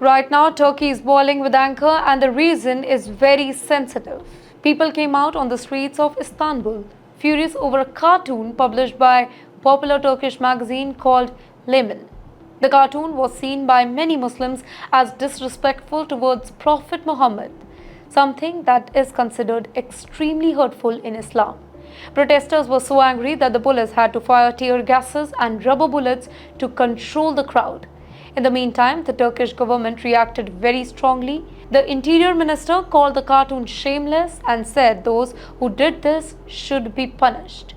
Right now, Turkey is boiling with anger, and the reason is very sensitive. People came out on the streets of Istanbul, furious over a cartoon published by popular Turkish magazine called LeMan. The cartoon was seen by many Muslims as disrespectful towards Prophet Muhammad, something that is considered extremely hurtful in Islam. Protesters were so angry that the police had to fire tear gases and rubber bullets to control the crowd. In the meantime, the Turkish government reacted very strongly. The interior minister called the cartoon shameless and said those who did this should be punished.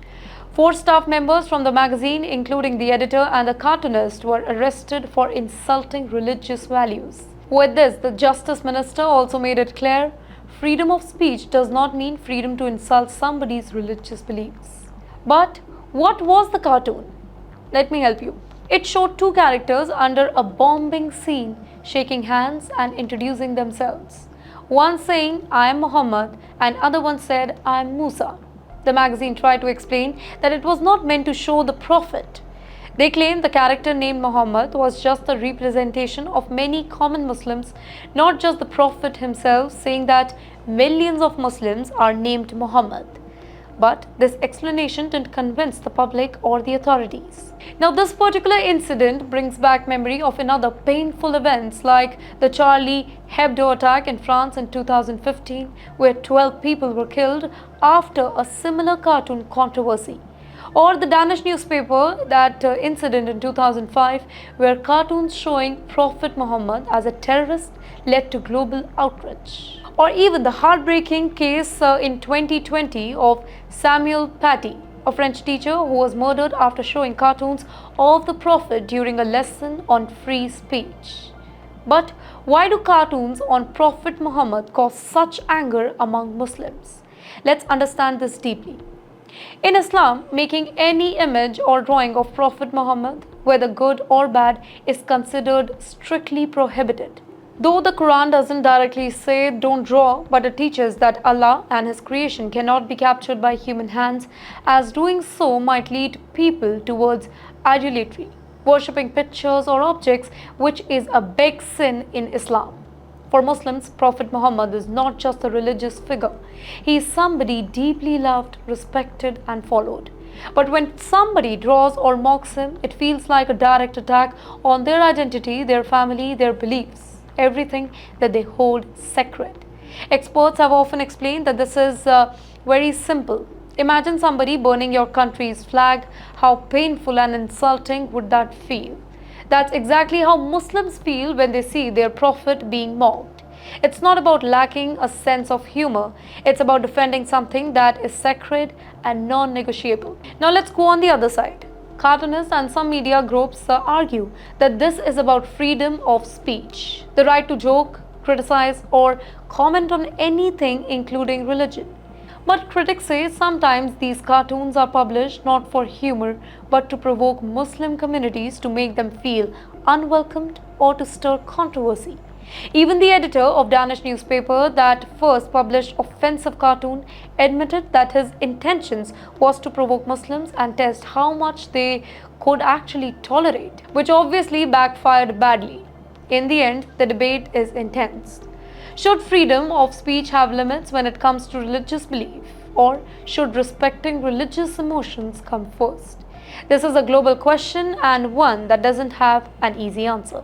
4 staff members from the magazine, including the editor and the cartoonist, were arrested for insulting religious values. With this, the justice minister also made it clear, freedom of speech does not mean freedom to insult somebody's religious beliefs. But what was the cartoon? Let me help you. It showed 2 characters under a bombing scene, shaking hands and introducing themselves. One saying, "I am Muhammad," and other one said, "I am Musa." The magazine tried to explain that it was not meant to show the prophet. They claimed the character named Muhammad was just a representation of many common Muslims, not just the prophet himself, saying that millions of Muslims are named Muhammad. But this explanation didn't convince the public or the authorities. Now, this particular incident brings back memory of another painful events like the Charlie Hebdo attack in France in 2015, where 12 people were killed after a similar cartoon controversy. Or the Danish newspaper, that incident in 2005, where cartoons showing Prophet Muhammad as a terrorist led to global outrage. Or even the heartbreaking case in 2020 of Samuel Paty, a French teacher who was murdered after showing cartoons of the Prophet during a lesson on free speech. But why do cartoons on Prophet Muhammad cause such anger among Muslims? Let's understand this deeply. In Islam, making any image or drawing of Prophet Muhammad, whether good or bad, is considered strictly prohibited. Though the Quran doesn't directly say don't draw, but it teaches that Allah and His creation cannot be captured by human hands, as doing so might lead people towards idolatry, worshipping pictures or objects, which is a big sin in Islam. For Muslims, Prophet Muhammad is not just a religious figure. He is somebody deeply loved, respected, and followed. But when somebody draws or mocks him, it feels like a direct attack on their identity, their family, their beliefs, everything that they hold sacred. Experts have often explained that this is very simple. Imagine somebody burning your country's flag. How painful and insulting would that feel? That's exactly how Muslims feel when they see their prophet being mocked. It's not about lacking a sense of humor. It's about defending something that is sacred and non-negotiable. Now let's go on the other side. Cartoonists and some media groups argue that this is about freedom of speech, the right to joke, criticize, or comment on anything, including religion. But critics say sometimes these cartoons are published not for humor, but to provoke Muslim communities, to make them feel unwelcomed or to stir controversy. Even the editor of Danish newspaper that first published offensive cartoon admitted that his intentions was to provoke Muslims and test how much they could actually tolerate, which obviously backfired badly. In the end, the debate is intense. Should freedom of speech have limits when it comes to religious belief, or should respecting religious emotions come first? This is a global question and one that doesn't have an easy answer.